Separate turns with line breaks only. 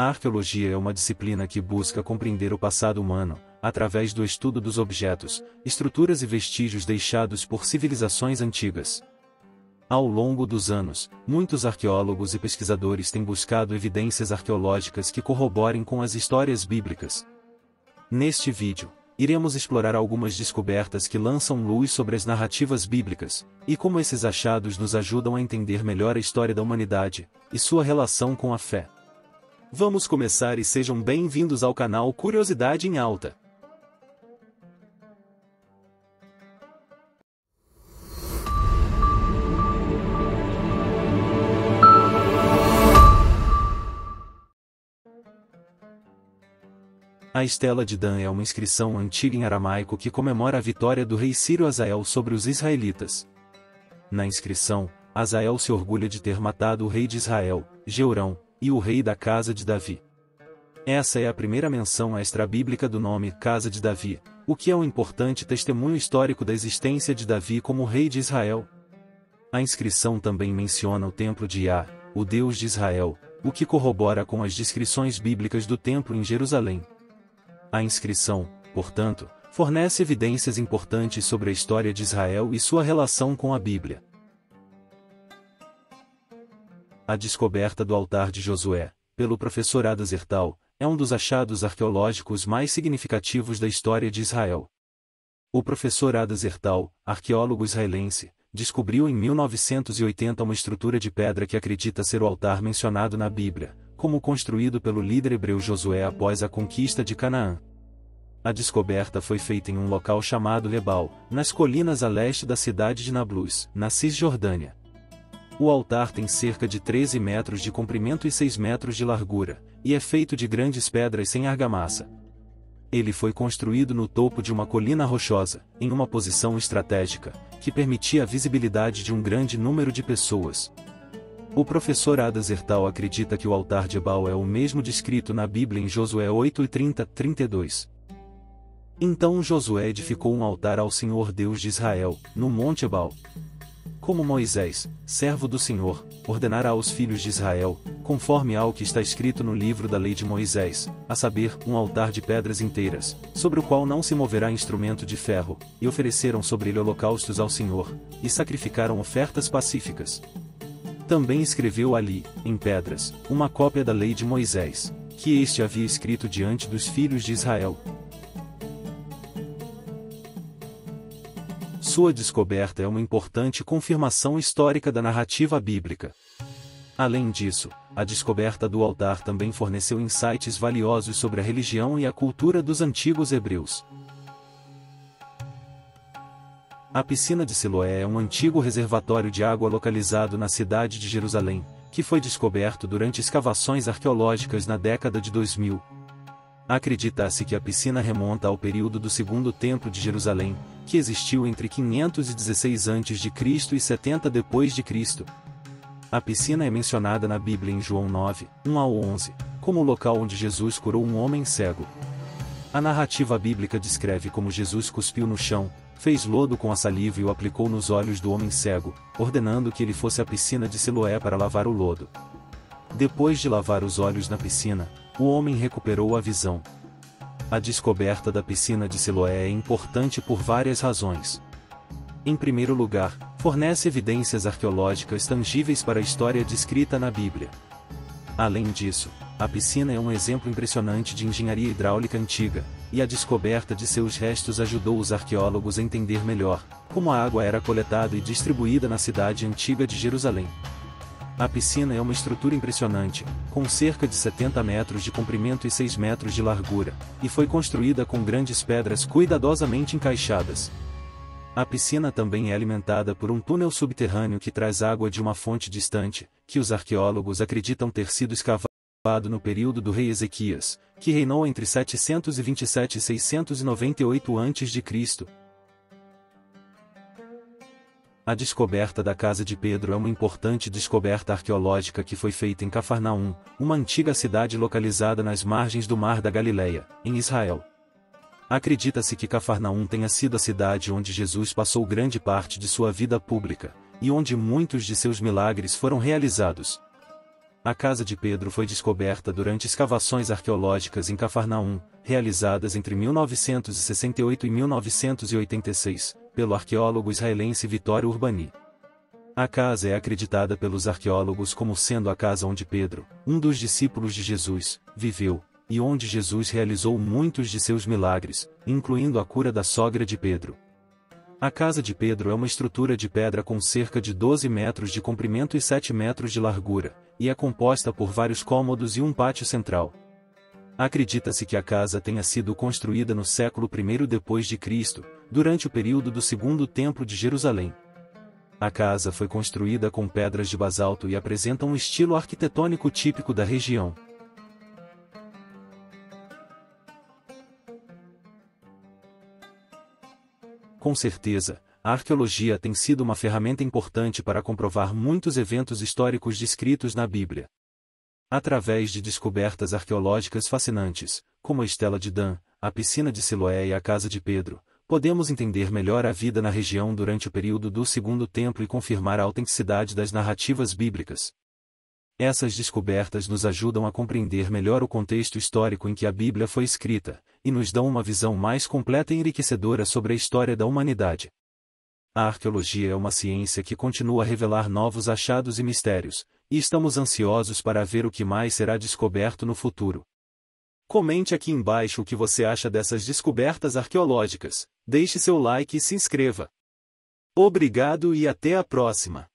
A arqueologia é uma disciplina que busca compreender o passado humano, através do estudo dos objetos, estruturas e vestígios deixados por civilizações antigas. Ao longo dos anos, muitos arqueólogos e pesquisadores têm buscado evidências arqueológicas que corroborem com as histórias bíblicas. Neste vídeo, iremos explorar algumas descobertas que lançam luz sobre as narrativas bíblicas, e como esses achados nos ajudam a entender melhor a história da humanidade, e sua relação com a fé. Vamos começar e sejam bem-vindos ao canal Curiosidade em Alta. A Estela de Dan é uma inscrição antiga em aramaico que comemora a vitória do rei sírio Hazael sobre os israelitas. Na inscrição, Hazael se orgulha de ter matado o rei de Israel, Jeorão, e o rei da casa de Davi. Essa é a primeira menção extra-bíblica do nome Casa de Davi, o que é um importante testemunho histórico da existência de Davi como rei de Israel. A inscrição também menciona o templo de Iá, o Deus de Israel, o que corrobora com as descrições bíblicas do templo em Jerusalém. A inscrição, portanto, fornece evidências importantes sobre a história de Israel e sua relação com a Bíblia. A descoberta do altar de Josué, pelo professor Ada Zertal, é um dos achados arqueológicos mais significativos da história de Israel. O professor Ada Zertal, arqueólogo israelense, descobriu em 1980 uma estrutura de pedra que acredita ser o altar mencionado na Bíblia, como construído pelo líder hebreu Josué após a conquista de Canaã. A descoberta foi feita em um local chamado Lebal, nas colinas a leste da cidade de Nablus, na Cisjordânia. O altar tem cerca de 13 metros de comprimento e 6 metros de largura, e é feito de grandes pedras sem argamassa. Ele foi construído no topo de uma colina rochosa, em uma posição estratégica, que permitia a visibilidade de um grande número de pessoas. O professor Ada Zertal acredita que o altar de Ebal é o mesmo descrito na Bíblia em Josué 8:30-32. Então Josué edificou um altar ao Senhor Deus de Israel, no Monte Ebal. Como Moisés, servo do Senhor, ordenara aos filhos de Israel, conforme ao que está escrito no livro da lei de Moisés, a saber, um altar de pedras inteiras, sobre o qual não se moverá instrumento de ferro, e ofereceram sobre ele holocaustos ao Senhor, e sacrificaram ofertas pacíficas. Também escreveu ali, em pedras, uma cópia da lei de Moisés, que este havia escrito diante dos filhos de Israel. Sua descoberta é uma importante confirmação histórica da narrativa bíblica. Além disso, a descoberta do altar também forneceu insights valiosos sobre a religião e a cultura dos antigos hebreus. A piscina de Siloé é um antigo reservatório de água localizado na cidade de Jerusalém, que foi descoberto durante escavações arqueológicas na década de 2000. Acredita-se que a piscina remonta ao período do Segundo Templo de Jerusalém, que existiu entre 516 a.C. e 70 d.C. A piscina é mencionada na Bíblia em João 9, 1-11, como o local onde Jesus curou um homem cego. A narrativa bíblica descreve como Jesus cuspiu no chão, fez lodo com a saliva e o aplicou nos olhos do homem cego, ordenando que ele fosse à piscina de Siloé para lavar o lodo. Depois de lavar os olhos na piscina, o homem recuperou a visão. A descoberta da piscina de Siloé é importante por várias razões. Em primeiro lugar, fornece evidências arqueológicas tangíveis para a história descrita na Bíblia. Além disso, a piscina é um exemplo impressionante de engenharia hidráulica antiga, e a descoberta de seus restos ajudou os arqueólogos a entender melhor como a água era coletada e distribuída na cidade antiga de Jerusalém. A piscina é uma estrutura impressionante, com cerca de 70 metros de comprimento e 6 metros de largura, e foi construída com grandes pedras cuidadosamente encaixadas. A piscina também é alimentada por um túnel subterrâneo que traz água de uma fonte distante, que os arqueólogos acreditam ter sido escavado no período do rei Ezequias, que reinou entre 727 e 698 a.C. A descoberta da Casa de Pedro é uma importante descoberta arqueológica que foi feita em Cafarnaum, uma antiga cidade localizada nas margens do Mar da Galileia, em Israel. Acredita-se que Cafarnaum tenha sido a cidade onde Jesus passou grande parte de sua vida pública, e onde muitos de seus milagres foram realizados. A casa de Pedro foi descoberta durante escavações arqueológicas em Cafarnaum, realizadas entre 1968 e 1986, pelo arqueólogo israelense Vittorio Urbani. A casa é acreditada pelos arqueólogos como sendo a casa onde Pedro, um dos discípulos de Jesus, viveu, e onde Jesus realizou muitos de seus milagres, incluindo a cura da sogra de Pedro. A casa de Pedro é uma estrutura de pedra com cerca de 12 metros de comprimento e 7 metros de largura, e é composta por vários cômodos e um pátio central. Acredita-se que a casa tenha sido construída no século I depois de Cristo, durante o período do Segundo Templo de Jerusalém. A casa foi construída com pedras de basalto e apresenta um estilo arquitetônico típico da região. Com certeza, a arqueologia tem sido uma ferramenta importante para comprovar muitos eventos históricos descritos na Bíblia. Através de descobertas arqueológicas fascinantes, como a Estela de Dan, a piscina de Siloé e a casa de Pedro, podemos entender melhor a vida na região durante o período do Segundo Templo e confirmar a autenticidade das narrativas bíblicas. Essas descobertas nos ajudam a compreender melhor o contexto histórico em que a Bíblia foi escrita, e nos dão uma visão mais completa e enriquecedora sobre a história da humanidade. A arqueologia é uma ciência que continua a revelar novos achados e mistérios, e estamos ansiosos para ver o que mais será descoberto no futuro. Comente aqui embaixo o que você acha dessas descobertas arqueológicas, deixe seu like e se inscreva. Obrigado e até a próxima!